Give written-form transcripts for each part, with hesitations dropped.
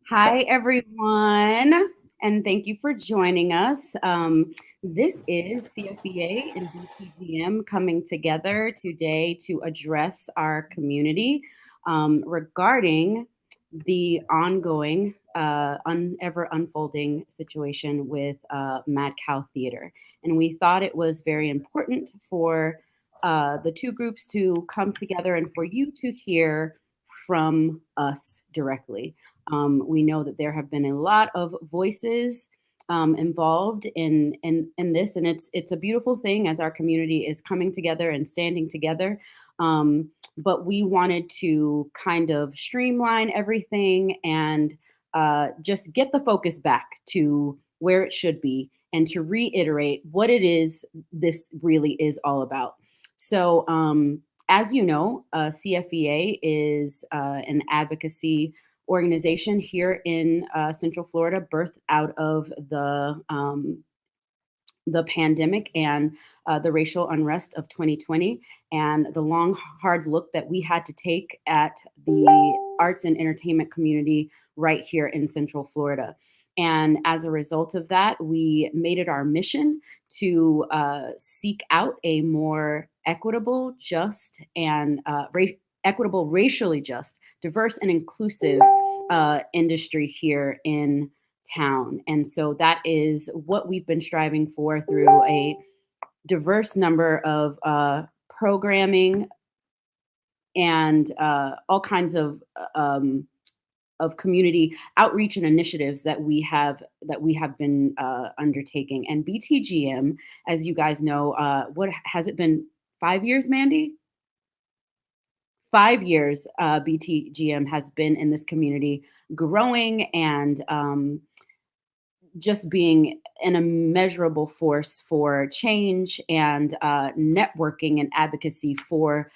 Hi, everyone, and thank you for joining us. This is CFEA and BTGM coming together today to address our community regarding the ongoing, ever unfolding situation with Mad Cow Theater. And we thought it was very important for the two groups to come together and for you to hear from us directly. We know that there have been a lot of voices involved in this, and it's a beautiful thing as our community is coming together and standing together. But we wanted to kind of streamline everything and just get the focus back to where it should be and to reiterate what it is this really is all about. So, as you know, CFEA is an advocacy organization here in Central Florida, birthed out of the pandemic and the racial unrest of 2020, and the long, hard look that we had to take at the arts and entertainment community right here in Central Florida. And as a result of that, we made it our mission to seek out a more equitable, just, and equitable, racially just, diverse, and inclusive industry here in town. And so that is what we've been striving for through a diverse number of programming and all kinds of community outreach and initiatives that we have been undertaking. And BTGM, as you guys know, what has it been? 5 years, Mandy? 5 years. BTGM has been in this community, growing and just being an immeasurable force for change and networking and advocacy for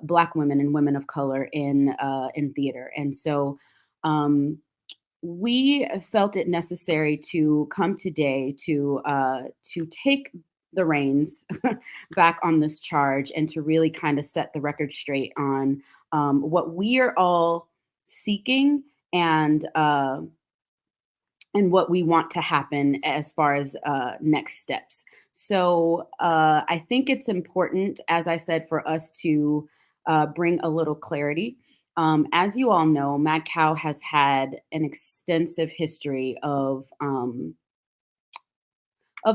Black women and women of color in theater. And so um, we felt it necessary to come today to take the reins back on this charge and to really kind of set the record straight on what we are all seeking and and what we want to happen as far as next steps. So I think it's important, as I said, for us to bring a little clarity. As you all know, Mad Cow has had an extensive history of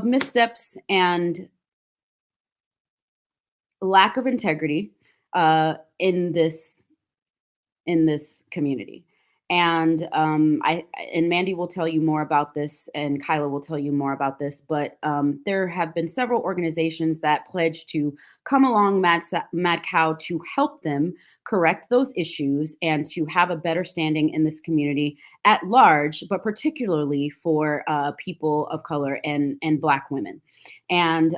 missteps and lack of integrity in this community. And I and Mandy will tell you more about this, and Kyla will tell you more about this. But there have been several organizations that pledge to come along Mad Cow to help them correct those issues and to have a better standing in this community at large, but particularly for people of color and Black women. And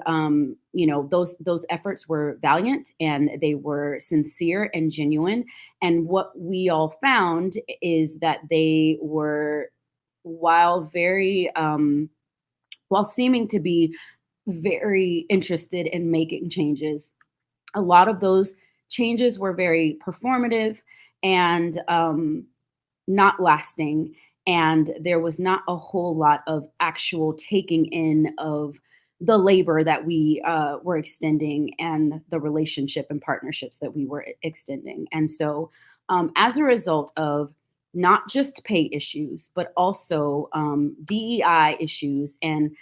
those efforts were valiant and they were sincere and genuine. And what we all found is that they were, while very, while seeming to be very interested in making changes, a lot of those changes were very performative and not lasting. And there was not a whole lot of actual taking in of the labor that we were extending and the relationship and partnerships that we were extending. And so, as a result of not just pay issues, but also DEI issues and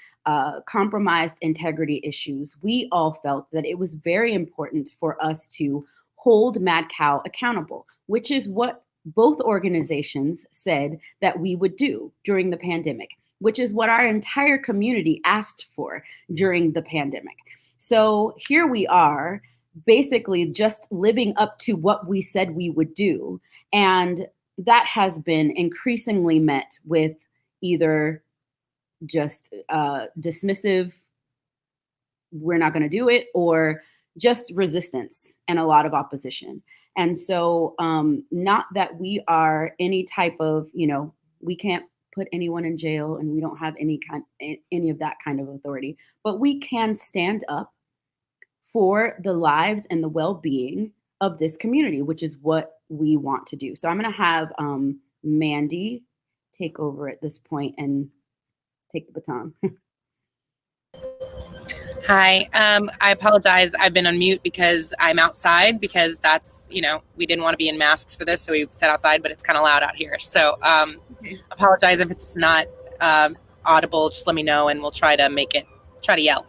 compromised integrity issues, we all felt that it was very important for us to hold Mad Cow accountable, which is what both organizations said that we would do during the pandemic, which is what our entire community asked for during the pandemic. So here we are, basically just living up to what we said we would do. And that has been increasingly met with either just dismissive, we're not going to do it, or just resistance and a lot of opposition. And so, not that we are any type of, we can't put anyone in jail and we don't have any of that kind of authority, but we can stand up for the lives and the well-being of this community, which is what we want to do. So I'm going to have Mandy take over at this point and take the baton. Hi, I apologize. I've been on mute because I'm outside because that's, we didn't want to be in masks for this. So we sat outside, but it's kind of loud out here. So apologize if it's not audible. Just let me know and we'll try to yell.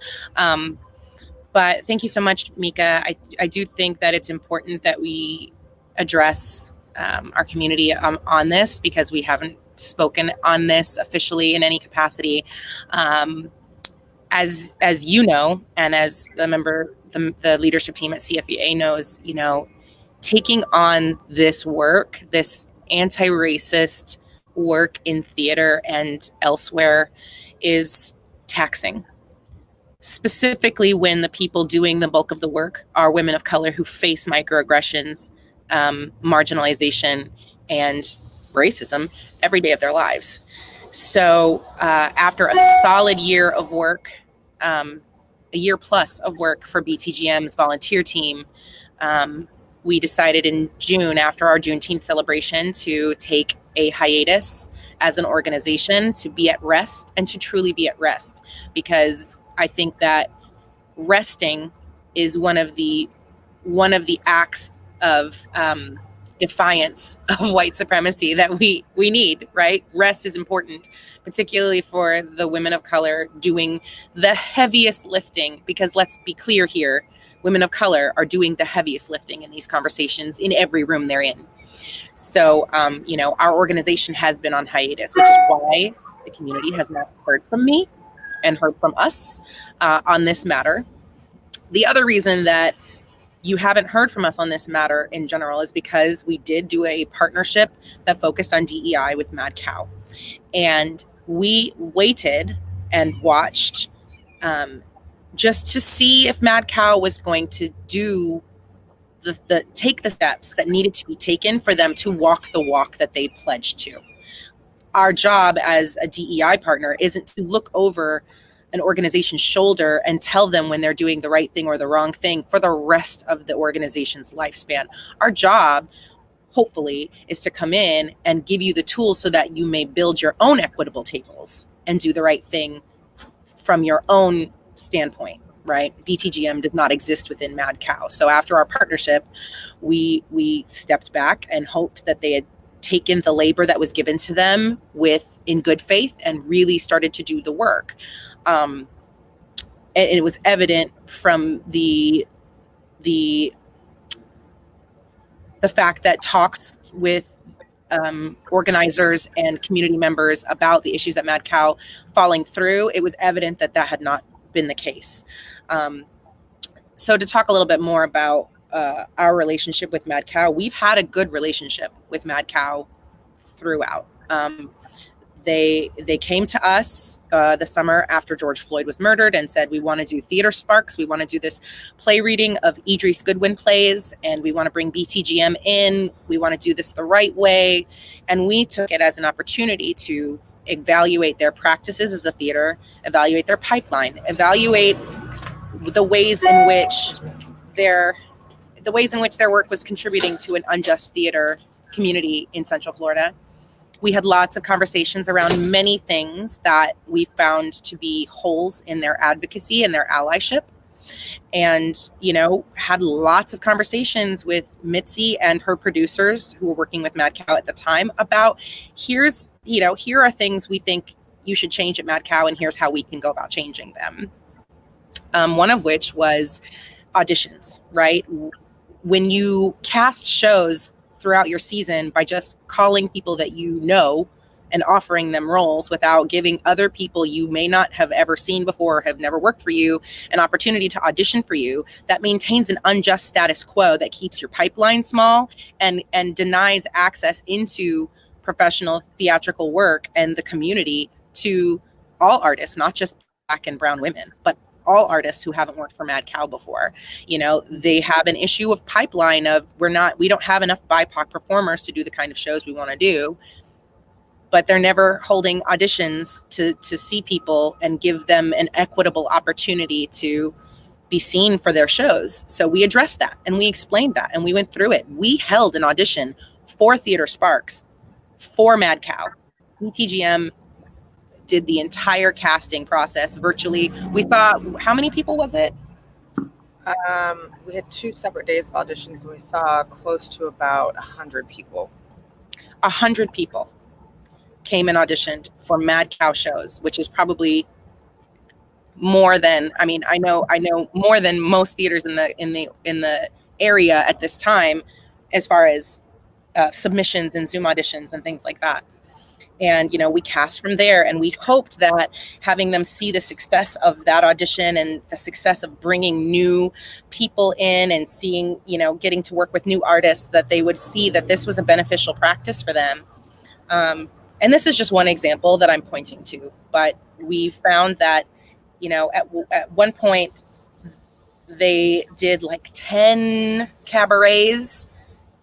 But thank you so much, Mika. I do think that it's important that we address our community on this because we haven't spoken on this officially in any capacity. As you know, and as the member, the leadership team at CFEA knows, taking on this work, this anti-racist work in theater and elsewhere is taxing. Specifically when the people doing the bulk of the work are women of color who face microaggressions, marginalization, and racism every day of their lives. So after a solid year of work, a year plus of work for BTGM's volunteer team, we decided in June, after our Juneteenth celebration, to take a hiatus as an organization to be at rest and to truly be at rest, because I think that resting is one of the acts of defiance of white supremacy that we need, right? Rest is important, particularly for the women of color doing the heaviest lifting, because let's be clear here, women of color are doing the heaviest lifting in these conversations in every room they're in. So, our organization has been on hiatus, which is why the community has not heard from me and heard from us on this matter. The other reason that you haven't heard from us on this matter in general is because we did do a partnership that focused on DEI with Mad Cow. And we waited and watched just to see if Mad Cow was going to do take the steps that needed to be taken for them to walk the walk that they pledged to. Our job as a DEI partner isn't to look over an organization's shoulder and tell them when they're doing the right thing or the wrong thing for the rest of the organization's lifespan. Our job, hopefully, is to come in and give you the tools so that you may build your own equitable tables and do the right thing from your own standpoint, right? BTGM does not exist within Mad Cow. So after our partnership, we stepped back and hoped that they had taken the labor that was given to them in good faith and really started to do the work. And it was evident from the fact that talks with organizers and community members about the issues at Mad Cow falling through, it was evident that had not been the case. So to talk a little bit more about our relationship with Mad Cow, we've had a good relationship with Mad Cow throughout. They came to us the summer after George Floyd was murdered and said, we want to do Theater Sparks. We want to do this play reading of Idris Goodwin plays, and we want to bring BTGM in. We want to do this the right way. And we took it as an opportunity to evaluate their practices as a theater, evaluate their pipeline, evaluate the ways in which their work was contributing to an unjust theater community in Central Florida. We had lots of conversations around many things that we found to be holes in their advocacy and their allyship. And, had lots of conversations with Mitzi and her producers who were working with Mad Cow at the time about here are things we think you should change at Mad Cow, and here's how we can go about changing them. One of which was auditions, right? When you cast shows throughout your season by just calling people that you know and offering them roles without giving other people you may not have ever seen before or have never worked for you an opportunity to audition for you, that maintains an unjust status quo that keeps your pipeline small and denies access into professional theatrical work and the community to all artists, not just Black and brown women, but all artists who haven't worked for Mad Cow before. They have an issue of pipeline of we don't have enough BIPOC performers to do the kind of shows we want to do, but they're never holding auditions to see people and give them an equitable opportunity to be seen for their shows. So we addressed that and we explained that and we went through it. We held an audition for Theater Sparks for Mad Cow BTGM did the entire casting process virtually. We saw, how many people was it? We had 2 separate days of auditions, and we saw close to about 100 people. 100 people came and auditioned for Mad Cow shows, which is probably more than, I mean, I know more than most theaters in the area at this time, as far as submissions and Zoom auditions and things like that. And, we cast from there, and we hoped that having them see the success of that audition and the success of bringing new people in and seeing, getting to work with new artists, that they would see that this was a beneficial practice for them. And this is just one example that I'm pointing to, but we found that, at one point they did like 10 cabarets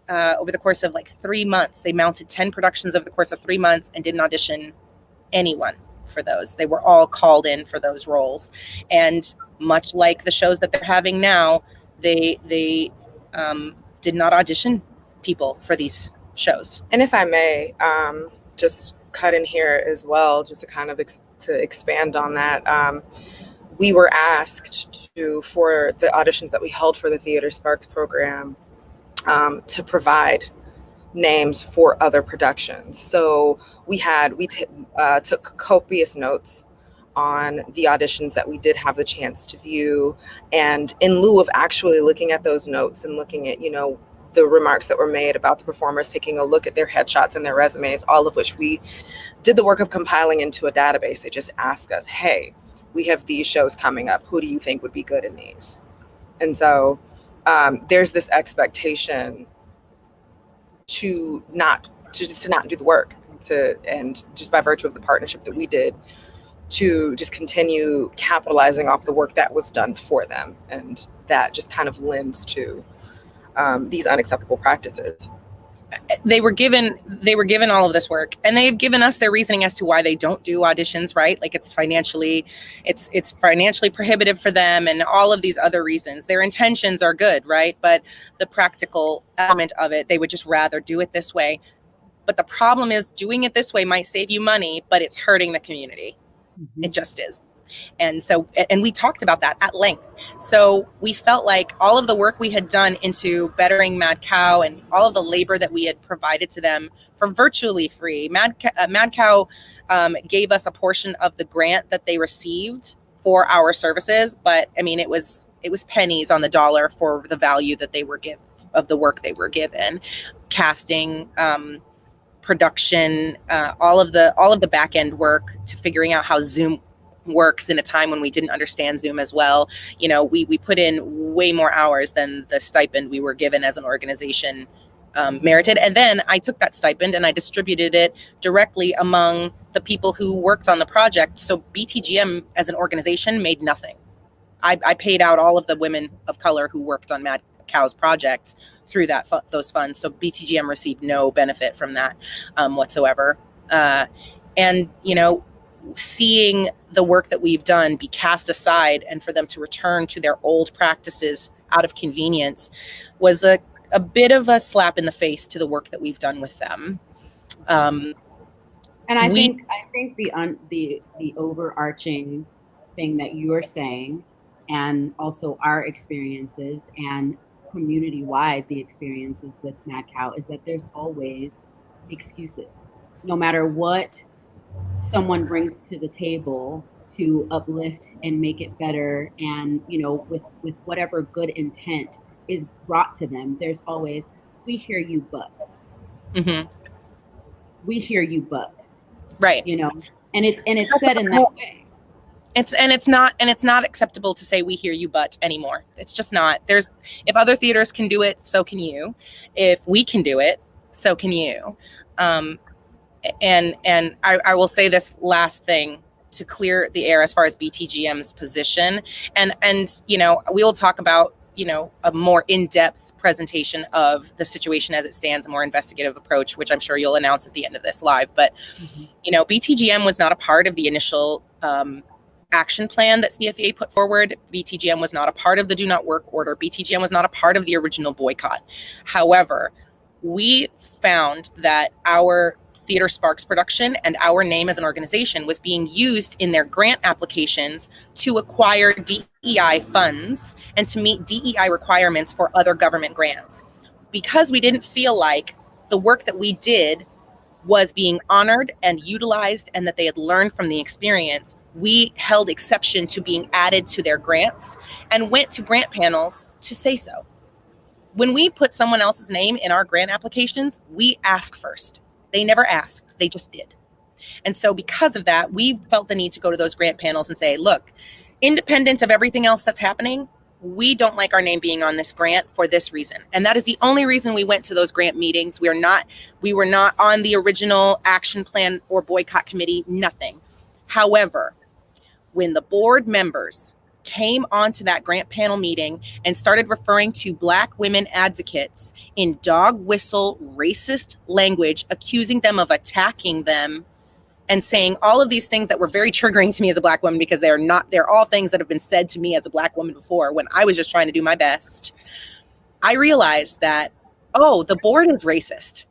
over the course of like 3 months. They mounted 10 productions over the course of 3 months and didn't audition anyone for those. They were all called in for those roles. And much like the shows that they're having now, they did not audition people for these shows. And if I may, just cut in here as well, just to kind of to expand on that. We were asked for the auditions that we held for the Theater Sparks program, to provide names for other productions. So we took copious notes on the auditions that we did have the chance to view. And in lieu of actually looking at those notes and looking at, the remarks that were made about the performers, taking a look at their headshots and their resumes, all of which we did the work of compiling into a database. They just asked us, hey, we have these shows coming up. Who do you think would be good in these? And so there's this expectation to not do the work, and just by virtue of the partnership that we did, to just continue capitalizing off the work that was done for them, and that just kind of lends to these unacceptable practices. They were given all of this work, and they've given us their reasoning as to why they don't do auditions, right? Like it's financially prohibitive for them, and all of these other reasons. Their intentions are good, right? But the practical element of it, they would just rather do it this way. But the problem is, doing it this way might save you money, but it's hurting the community. Mm-hmm. It just is. And so, and we talked about that at length. So we felt like all of the work we had done into bettering Mad Cow and all of the labor that we had provided to them for virtually free. Mad Cow gave us a portion of the grant that they received for our services, but I mean, it was pennies on the dollar for the value that they were of the work they were given. Casting, production, all of the back end work to figuring out how Zoom works in a time when we didn't understand Zoom as well. We put in way more hours than the stipend we were given as an organization merited. And then I took that stipend and I distributed it directly among the people who worked on the project. So BTGM as an organization made nothing. I paid out all of the women of color who worked on Mad Cow's project through those funds. So BTGM received no benefit from that whatsoever. And seeing the work that we've done be cast aside and for them to return to their old practices out of convenience was a bit of a slap in the face to the work that we've done with them. And I think the overarching thing that you're saying, and also our experiences and community-wide the experiences with Mad Cow, is that there's always excuses. No matter what someone brings to the table to uplift and make it better, and with whatever good intent is brought to them, there's always, we hear you, but mm-hmm. We hear you, but right, and it's said in that way. It's not acceptable to say we hear you but anymore. It's just not. If other theaters can do it, so can you. If we can do it, so can you. And I will say this last thing to clear the air as far as BTGM's position, and we will talk about a more in-depth presentation of the situation as it stands, a more investigative approach, which I'm sure you'll announce at the end of this live. But BTGM was not a part of the initial action plan that CFEA put forward. BTGM was not a part of the do not work order. BTGM was not a part of the original boycott. However, we found that our Theater Sparks production, and our name as an organization was being used in their grant applications to acquire DEI funds and to meet DEI requirements for other government grants. Because we didn't feel like the work that we did was being honored and utilized and that they had learned from the experience, we held exception to being added to their grants and went to grant panels to say so. When we put someone else's name in our grant applications, we ask first. They never asked, they just did. And so because of that, we felt the need to go to those grant panels and say, look, independent of everything else that's happening, we don't like our name being on this grant for this reason. And that is the only reason we went to those grant meetings. We were not on the original action plan or boycott committee, nothing. However, when the board members came onto that grant panel meeting and started referring to Black women advocates in dog whistle racist language, accusing them of attacking them and saying all of these things that were very triggering to me as a Black woman, because they're all things that have been said to me as a Black woman before when I was just trying to do my best. I realized that, oh, the board is racist.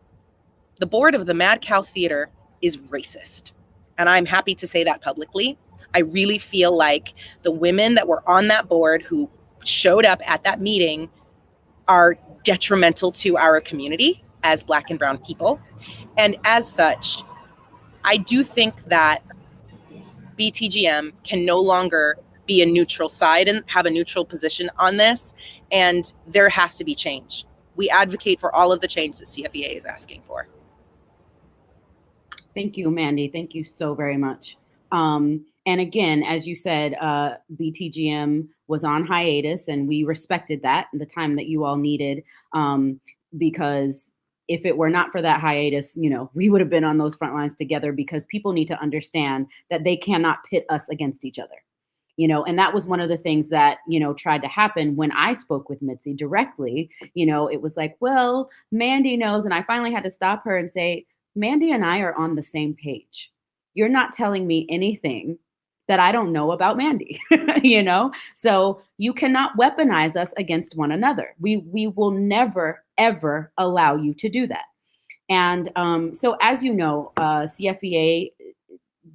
The board of the Mad Cow Theater is racist. And I'm happy to say that publicly. I really feel like the women that were on that board who showed up at that meeting are detrimental to our community as Black and brown people. And as such, I do think that BTGM can no longer be a neutral side and have a neutral position on this, and there has to be change. We advocate for all of the change that CFEA is asking for. Thank you, Mandy. Thank you so very much. And again, as you said, BTGM was on hiatus, and we respected that, the time that you all needed, because if it were not for that hiatus, we would have been on those front lines together, because people need to understand that they cannot pit us against each other. And that was one of the things that, tried to happen when I spoke with Mitzi directly. It was like, well, Mandy knows. And I finally had to stop her and say, Mandy and I are on the same page. You're not telling me anything that I don't know about Mandy, So you cannot weaponize us against one another. We will never, ever allow you to do that. And so as you know, CFEA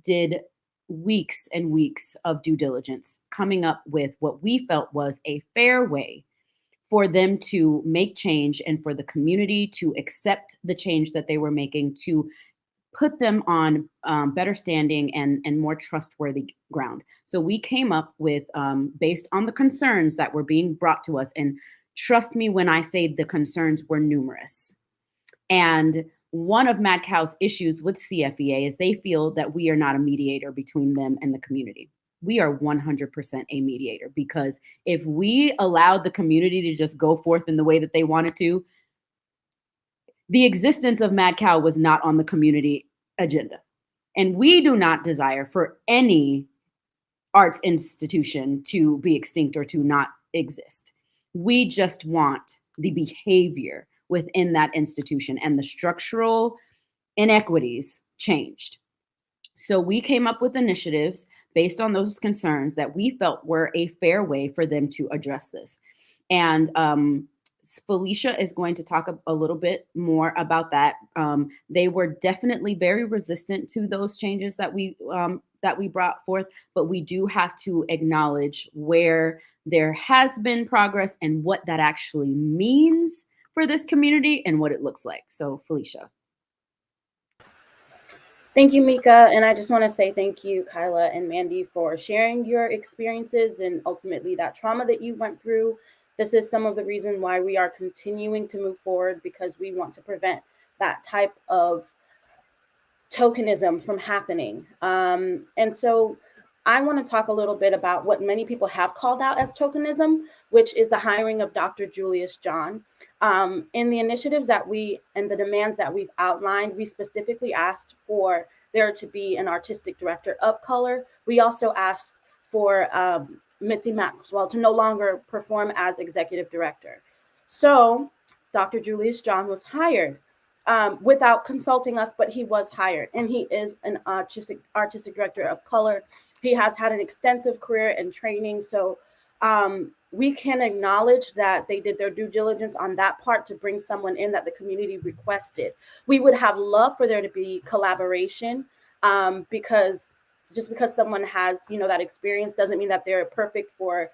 did weeks and weeks of due diligence, coming up with what we felt was a fair way for them to make change and for the community to accept the change that they were making, to put them on better standing and more trustworthy ground. So we came up with, based on the concerns that were being brought to us, and trust me when I say the concerns were numerous. And one of Mad Cow's issues with CFEA is they feel that we are not a mediator between them and the community. We are 100% a mediator, because if we allowed the community to just go forth in the way that they wanted to, the existence of Mad Cow was not on the community agenda. And we do not desire for any arts institution to be extinct or to not exist. We just want the behavior within that institution and the structural inequities changed. So we came up with initiatives based on those concerns that we felt were a fair way for them to address this. And Felicia is going to talk a little bit more about that. They were definitely very resistant to those changes that we brought forth, but we do have to acknowledge where there has been progress and what that actually means for this community and what it looks like. So Felicia. Thank you, Mika. And I just want to say thank you, Kyla and Mandy, for sharing your experiences and ultimately that trauma that you went through. This is some of the reason why we are continuing to move forward, because we want to prevent that type of tokenism from happening. And so I want to talk a little bit about what many people have called out as tokenism, which is the hiring of Dr. Julius John. In the initiatives that and the demands that we've outlined, we specifically asked for there to be an artistic director of color. We also asked for Mitzi Maxwell to no longer perform as executive director. So Dr. Julius John was hired without consulting us, but he was hired, and he is an artistic director of color. He has had an extensive career and training. So we can acknowledge that they did their due diligence on that part to bring someone in that the community requested. We would have loved for there to be collaboration, because just because someone has, that experience doesn't mean that they're perfect for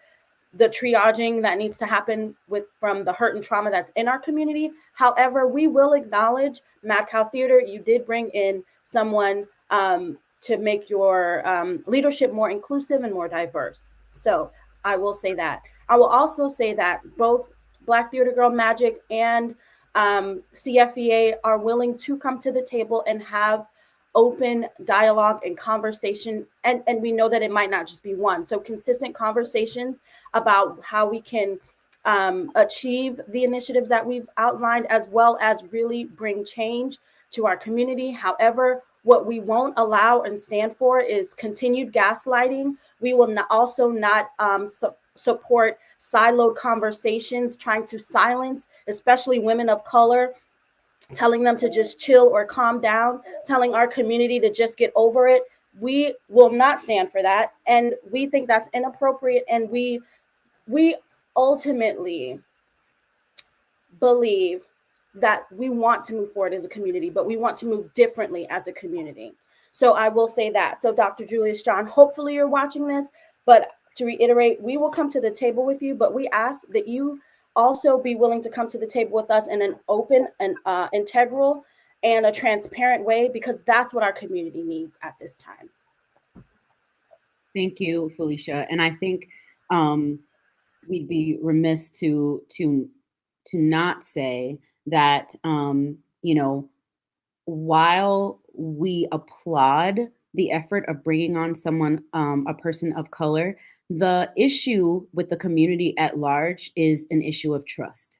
the triaging that needs to happen from the hurt and trauma that's in our community. However, we will acknowledge Mad Cow Theater. You did bring in someone to make your leadership more inclusive and more diverse. So I will say that. I will also say that both Black Theater Girl Magic and CFEA are willing to come to the table and have open dialogue and conversation. And we know that it might not just be one. So consistent conversations about how we can achieve the initiatives that we've outlined, as well as really bring change to our community. However, what we won't allow and stand for is continued gaslighting. We will also not support siloed conversations, trying to silence, especially women of color, telling them to just chill or calm down, telling our community to just get over it. We will not stand for that. And we think that's inappropriate. And we ultimately believe that we want to move forward as a community, but we want to move differently as a community. So I will say that. So Dr. Julius John, hopefully you're watching this, but to reiterate, we will come to the table with you, but we ask that you also be willing to come to the table with us in an open and integral and a transparent way, because that's what our community needs at this time. Thank you, Felicia. And I think we'd be remiss to not say that, while we applaud the effort of bringing on someone, a person of color, the issue with the community at large is an issue of trust.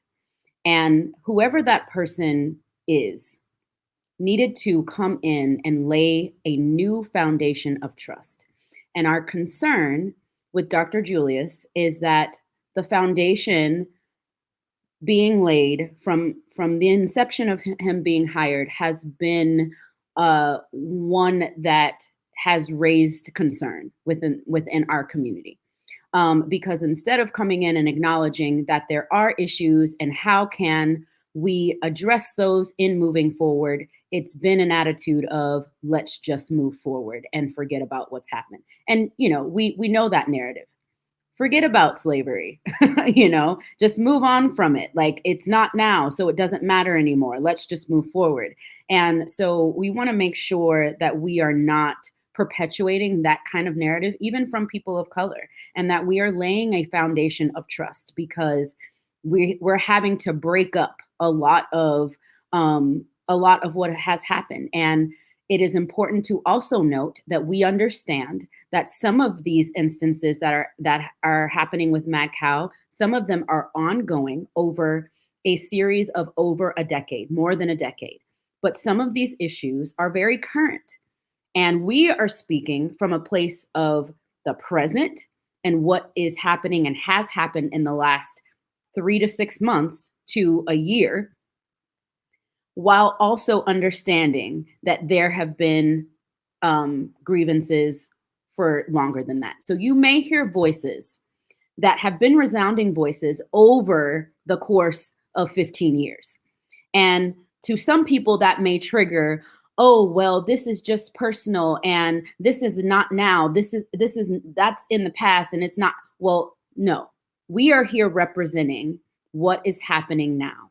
And whoever that person is needed to come in and lay a new foundation of trust. And our concern with Dr. Julius is that the foundation being laid from the inception of him being hired has been one that has raised concern within our community. Because instead of coming in and acknowledging that there are issues and how can we address those in moving forward, it's been an attitude of let's just move forward and forget about what's happened. And, we know that narrative. Forget about slavery, just move on from it. Like, it's not now, so it doesn't matter anymore. Let's just move forward. And so we want to make sure that we are not perpetuating that kind of narrative, even from people of color, and that we are laying a foundation of trust, because we're having to break up a lot of what has happened. And it is important to also note that we understand that some of these instances that are happening with Mad Cow, some of them are ongoing over a series of over a decade, more than a decade. But some of these issues are very current. And we are speaking from a place of the present and what is happening and has happened in the last 3 to 6 months to a year, while also understanding that there have been grievances for longer than that. So you may hear voices that have been resounding voices over the course of 15 years. And to some people that may trigger, oh, well, this is just personal and this is not now. That's in the past and it's not. Well, no, we are here representing what is happening now.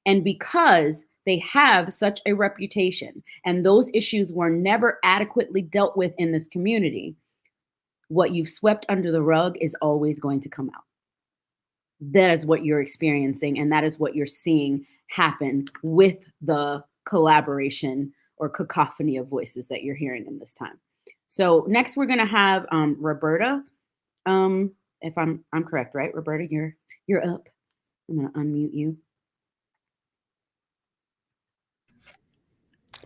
And because they have such a reputation and those issues were never adequately dealt with in this community, what you've swept under the rug is always going to come out. That is what you're experiencing, and that is what you're seeing happen with the collaboration or cacophony of voices that you're hearing in this time. So next we're going to have Roberta. If I'm correct, right? Roberta, you're up. I'm going to unmute you.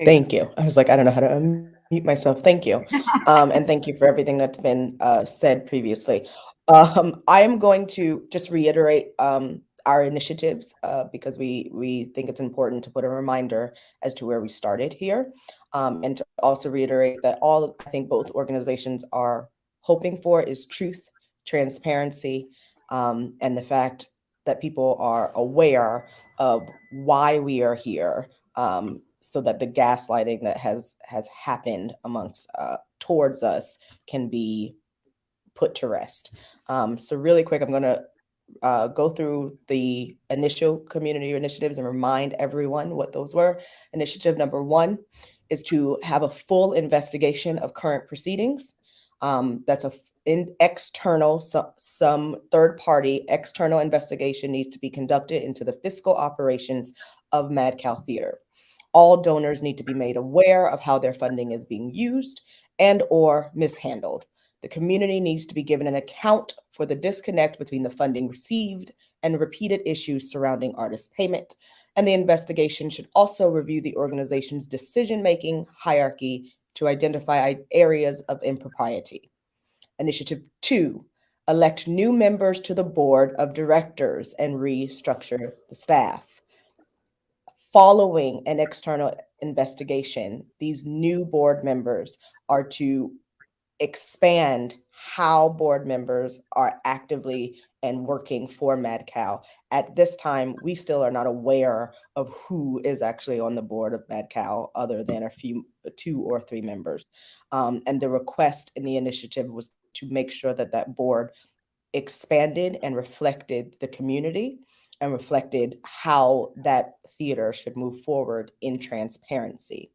Thank you. I was like, I don't know how to unmute myself. Thank you. And thank you for everything that's been said previously. I am going to just reiterate our initiatives because we think it's important to put a reminder as to where we started here. And to also reiterate that I think both organizations are hoping for is truth, transparency, and the fact that people are aware of why we are here, so that the gaslighting that has happened amongst towards us can be put to rest. So really quick, I'm going to go through the initial community initiatives and remind everyone what those were. Initiative number 1 is to have a full investigation of current proceedings. That's external, some third-party external investigation needs to be conducted into the fiscal operations of Mad Cow Theater. All donors need to be made aware of how their funding is being used and or mishandled. The community needs to be given an account for the disconnect between the funding received and repeated issues surrounding artist payment. And the investigation should also review the organization's decision-making hierarchy to identify areas of impropriety. Initiative 2, elect new members to the board of directors and restructure the staff. Following an external investigation, these new board members are to expand how board members are actively and working for Mad Cow. At this time, we still are not aware of who is actually on the board of Mad Cow other than a few, 2 or 3 members. And the request in the initiative was to make sure that that board expanded and reflected the community and reflected how that theater should move forward in transparency.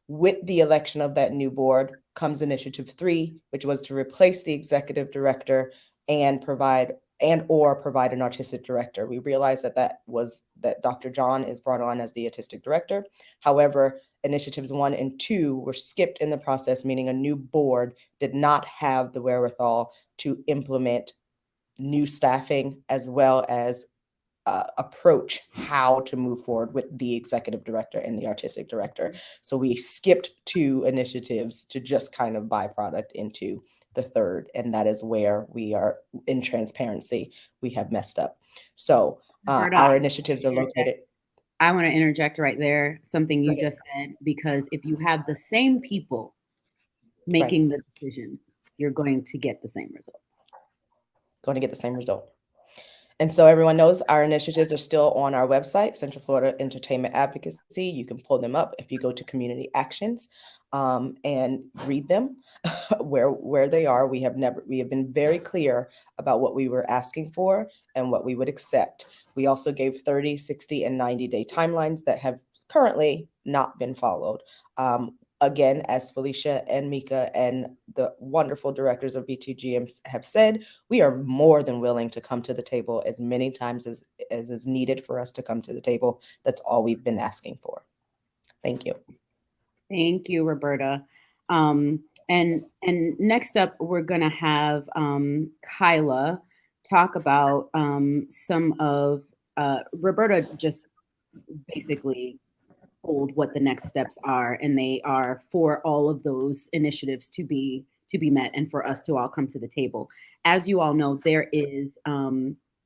With the election of that new board comes Initiative 3, which was to replace the executive director and provide an artistic director. We realized that Dr. John is brought on as the artistic director. However, Initiatives 1 and 2 were skipped in the process, meaning a new board did not have the wherewithal to implement new staffing as well as approach how to move forward with the executive director and the artistic director. So we skipped 2 initiatives to just kind of byproduct into the third. And that is where we are in transparency. We have messed up. So our initiatives are located. I want to interject right there, something you just said, because if you have the same people making the decisions, you're going to get the same results. Going to get the same result. And so everyone knows our initiatives are still on our website, Central Florida Entertainment Advocacy. You can pull them up if you go to Community Actions and read them where they are. We have been very clear about what we were asking for and what we would accept. We also gave 30, 60, and 90-day timelines that have currently not been followed. Again, as Felicia and Mika and the wonderful directors of BTGM have said, we are more than willing to come to the table as many times as is needed for us to come to the table. That's all we've been asking for. Thank you. Thank you, Roberta. And next up, we're going to have Kyla talk about some of Roberta just basically told what the next steps are, and they are for all of those initiatives to be met and for us to all come to the table. As you all know, there is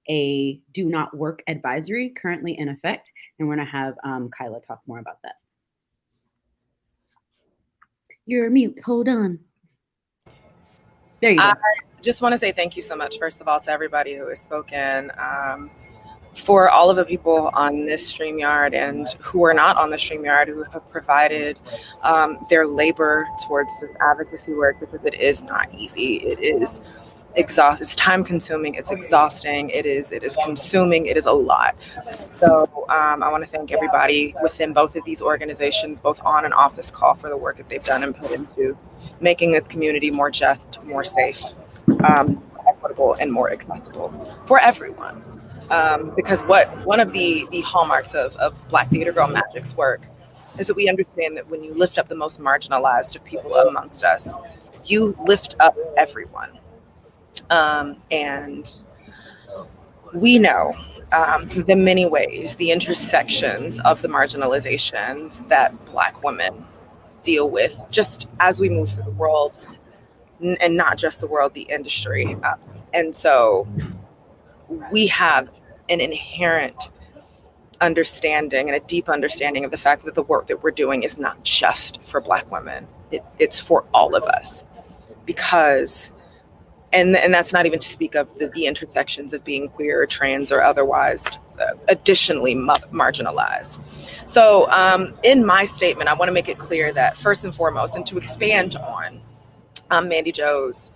a do not work advisory currently in effect, and we're going to have Kyla talk more about that. You're mute. Hold on. There you go. I just want to say thank you so much, first of all, to everybody who has spoken. For all of the people on this StreamYard and who are not on the StreamYard, who have provided their labor towards this advocacy work, because it is not easy. It is exhausting. It's time consuming. It's exhausting. It is consuming. It is a lot. So I want to thank everybody within both of these organizations, both on and off this call, for the work that they've done and put into making this community more just, more safe, equitable, and more accessible for everyone. Because one of the hallmarks of Black Theater Girl Magic's work is that we understand that when you lift up the most marginalized of people amongst us, you lift up everyone. And we know the many ways, the intersections of the marginalization that Black women deal with just as we move through the world, and not just the world, the industry. And so we have an inherent understanding and a deep understanding of the fact that the work that we're doing is not just for Black women. It's for all of us, because And that's not even to speak of the intersections of being queer or trans or otherwise additionally marginalized. So in my statement, I want to make it clear that first and foremost, and to expand on Mandy Jo's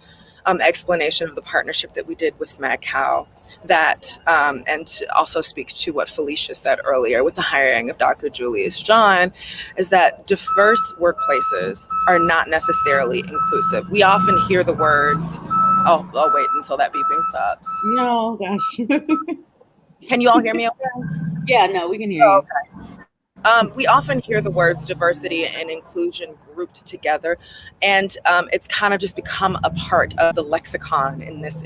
explanation of the partnership that we did with Mad Cow, that and to also speak to what Felicia said earlier with the hiring of Dr. Julius John, is that diverse workplaces are not necessarily inclusive. We often hear the words, I'll wait until that beeping stops. No, gosh. Can you all hear me okay? Yeah, no, we can hear you. Okay. We often hear the words diversity and inclusion grouped together, and it's kind of just become a part of the lexicon in this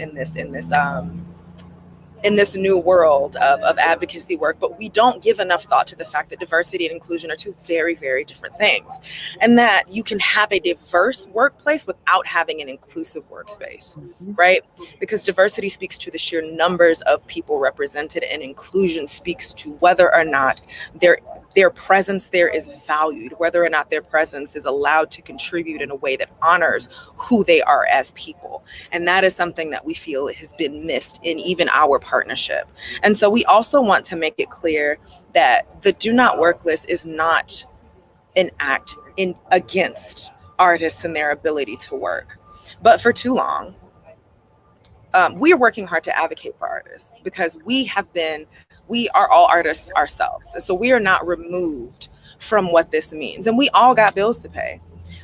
new world of advocacy work. But we don't give enough thought to the fact that diversity and inclusion are two very, very different things, and that you can have a diverse workplace without having an inclusive workspace, right? Because diversity speaks to the sheer numbers of people represented, and inclusion speaks to whether or not their presence there is valued, whether or not their presence is allowed to contribute in a way that honors who they are as people. And that is something that we feel has been missed in even our partnership. And so we also want to make it clear that the Do Not Work list is not an act against artists and their ability to work. But for too long, we are working hard to advocate for artists, because we are all artists ourselves. And so we are not removed from what this means. And we all got bills to pay.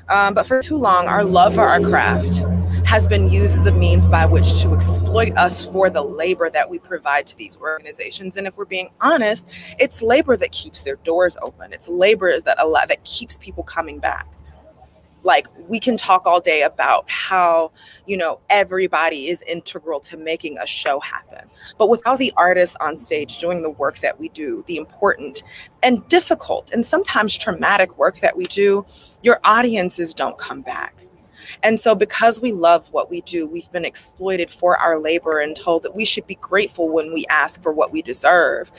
But for too long, our love for our craft has been used as a means by which to exploit us for the labor that we provide to these organizations. And if we're being honest, it's labor that keeps their doors open. It's labor that keeps people coming back. Like, we can talk all day about how, everybody is integral to making a show happen. But without the artists on stage doing the work that we do, the important and difficult and sometimes traumatic work that we do, your audiences don't come back. And so because we love what we do, we've been exploited for our labor and told that we should be grateful when we ask for what we deserve,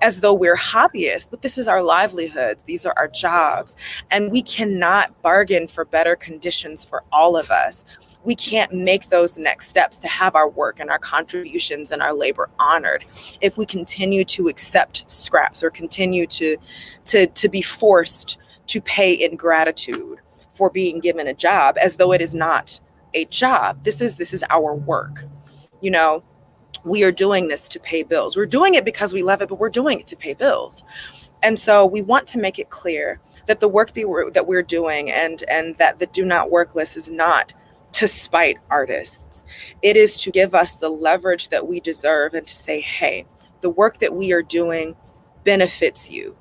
as though we're hobbyists. But this is our livelihoods. These are our jobs. And we cannot bargain for better conditions for all of us. We can't make those next steps to have our work and our contributions and our labor honored if we continue to accept scraps or continue to be forced to pay in gratitude for being given a job, as though it is not a job. This is our work. We are doing this to pay bills. We're doing it because we love it, but we're doing it to pay bills. And so we want to make it clear that the work that we're doing and that the Do Not Work list is not to spite artists. It is to give us the leverage that we deserve and to say, hey, the work that we are doing benefits you.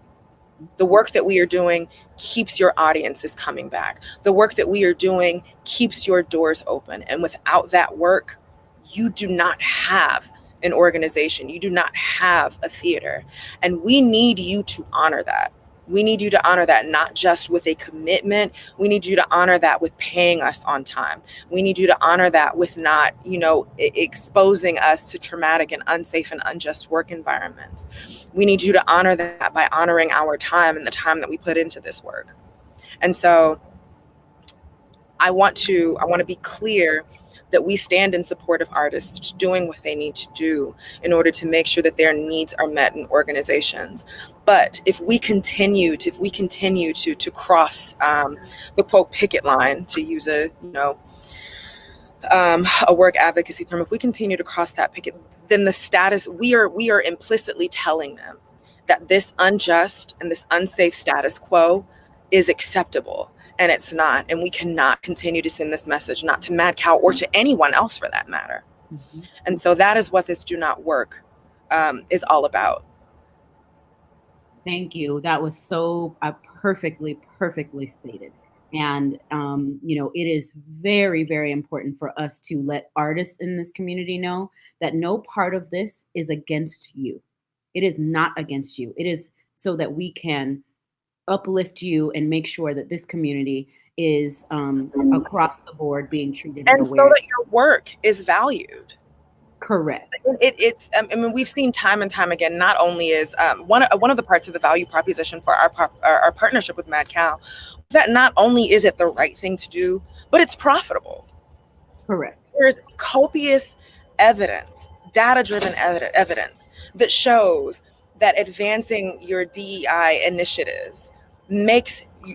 The work that we are doing keeps your audiences coming back. The work that we are doing keeps your doors open. And without that work, you do not have an organization. You do not have a theater. And we need you to honor that. We need you to honor that, not just with a commitment. We need you to honor that with paying us on time. We need you to honor that with not, exposing us to traumatic and unsafe and unjust work environments. We need you to honor that by honoring our time and the time that we put into this work. And so I want to be clear that we stand in support of artists doing what they need to do in order to make sure that their needs are met in organizations. But if we continue to cross the quote picket line, to use a work advocacy term, if we continue to cross that picket, then the status, we are implicitly telling them that this unjust and this unsafe status quo is acceptable. And it's not. And we cannot continue to send this message, not to Mad Cow or to anyone else for that matter. Mm-hmm. And so that is what this Do Not Work is all about. Thank you. That was so perfectly stated. And, it is very, very important for us to let artists in this community know that no part of this is against you. It is not against you. It is so that we can uplift you and make sure that this community is across the board being treated and so that your work is valued. Correct. We've seen time and time again, not only is one of the parts of the value proposition for our partnership with Mad Cow, that not only is it the right thing to do, but it's profitable. Correct. There's copious evidence, data-driven evidence that shows that advancing your DEI initiatives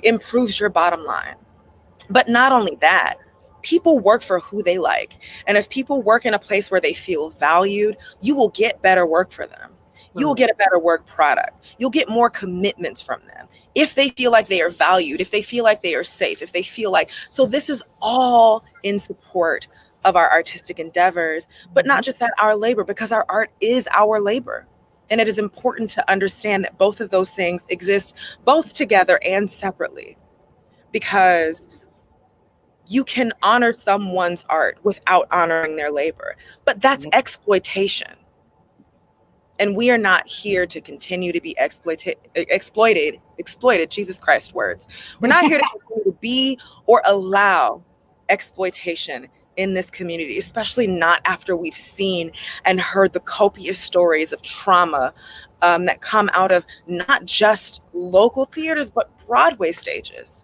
improves your bottom line. But not only that, people work for who they like. And if people work in a place where they feel valued, you will get better work for them. You will get a better work product. You'll get more commitments from them. If they feel like they are valued, if they feel like they are safe, if they feel like, so this is all in support of our artistic endeavors, but not just that, our labor, because our art is our labor. And it is important to understand that both of those things exist both together and separately, because you can honor someone's art without honoring their labor, but that's exploitation. And we are not here to continue to be exploited, Jesus Christ words. We're not here to continue to be or allow exploitation in this community, especially not after we've seen and heard the copious stories of trauma that come out of not just local theaters, but Broadway stages.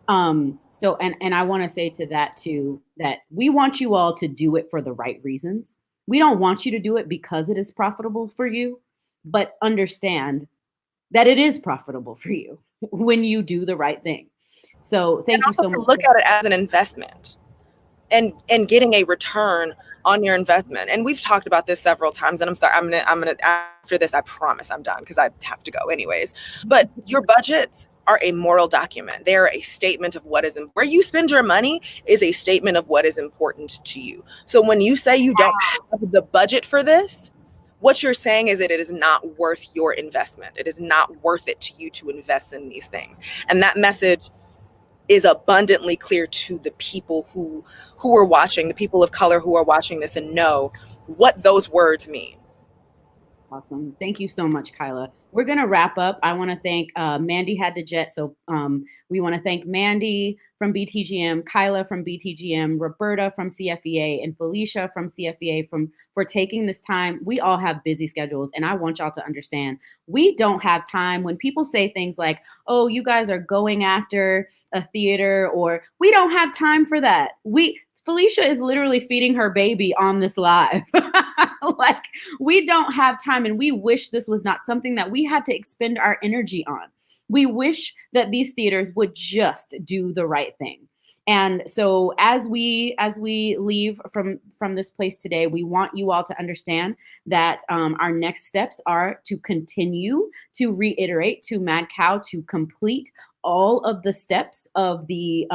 So, and I want to say to that too, that we want you all to do it for the right reasons. We don't want you to do it because it is profitable for you, but understand that it is profitable for you when you do the right thing. So thank you so much. Look at it as an investment and getting a return on your investment. And we've talked about this several times, and I'm sorry, I'm gonna after this, I promise I'm done because I have to go anyways. But your budgets are a moral document. They are a statement of what is where you spend your money is a statement of what is important to you. So when you say you don't have the budget for this, what you're saying is that it is not worth your investment. It is not worth it to you to invest in these things. And that message is abundantly clear to the people who are watching, the people of color who are watching this, and know what those words mean. Awesome. Thank you so much, Kyla. We're going to wrap up. I want to thank Mandy had to jet. So we want to thank Mandy from BTGM, Kyla from BTGM, Roberta from CFEA, and Felicia from CFEA for taking this time. We all have busy schedules, and I want y'all to understand, we don't have time. When people say things like, oh, you guys are going after a theater, or we don't have time for that. Felicia is literally feeding her baby on this live. Like, we don't have time, and we wish this was not something that we had to expend our energy on. We wish that these theaters would just do the right thing. And so as we leave from this place today, we want you all to understand that our next steps are to continue to reiterate to Mad Cow to complete all of the steps of the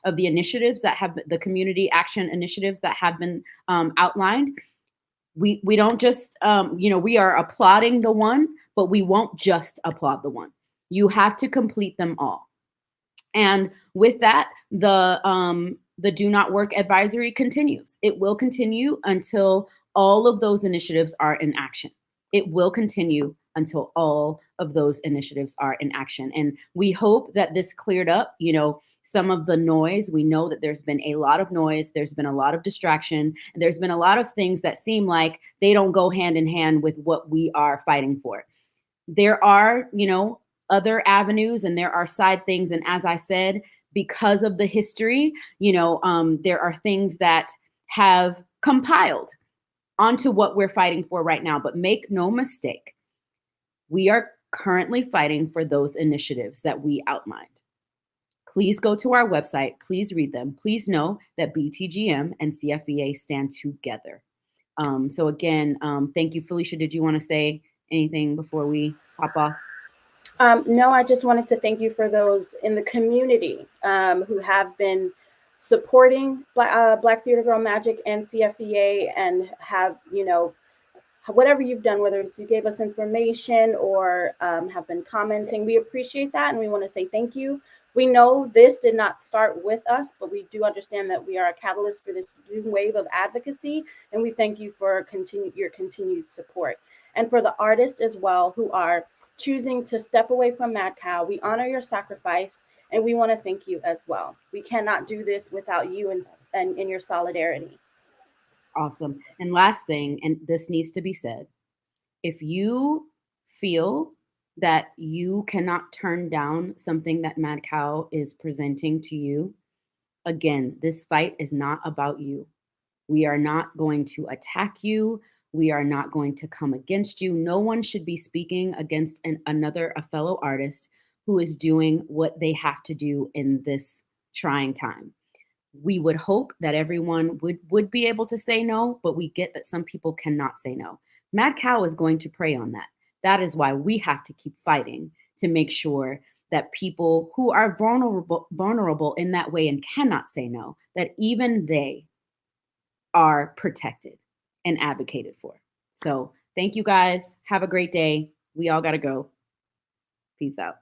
initiatives that have the community action initiatives that have been outlined. We don't just we are applauding the one, but we won't just applaud the one. You have to complete them all. And with that, the Do Not Work advisory continues. It will continue until all of those initiatives are in action. It will continue until all of those initiatives are in action. And we hope that this cleared up, some of the noise. We know that there's been a lot of noise. There's been a lot of distraction. And there's been a lot of things that seem like they don't go hand in hand with what we are fighting for. There are, other avenues, and there are side things. And as I said, because of the history, there are things that have compiled onto what we're fighting for right now. But make no mistake, we are currently fighting for those initiatives that we outlined. Please go to our website. Please read them. Please know that BTGM and CFEA stand together. So again, thank you. Felicia, did you want to say anything before we hop off? No, I just wanted to thank you for those in the community who have been supporting Black Theater Girl Magic and CFEA, and have, whatever you've done, whether it's you gave us information or have been commenting, we appreciate that. And we want to say thank you. We know this did not start with us, but we do understand that we are a catalyst for this new wave of advocacy. And we thank you for your continued support. And for the artists as well who are choosing to step away from Mad Cow, we honor your sacrifice, and we want to thank you as well. We cannot do this without you and in your solidarity. Awesome. And last thing, and this needs to be said, if you feel that you cannot turn down something that Mad Cow is presenting to you, again, this fight is not about you. We are not going to attack you. We are not going to come against you. No one should be speaking against a fellow artist who is doing what they have to do in this trying time. We would hope that everyone would be able to say no, but we get that some people cannot say no. Mad Cow is going to prey on that. That is why we have to keep fighting to make sure that people who are vulnerable in that way and cannot say no, that even they are protected and advocated for. So thank you guys. Have a great day. We all got to go. Peace out.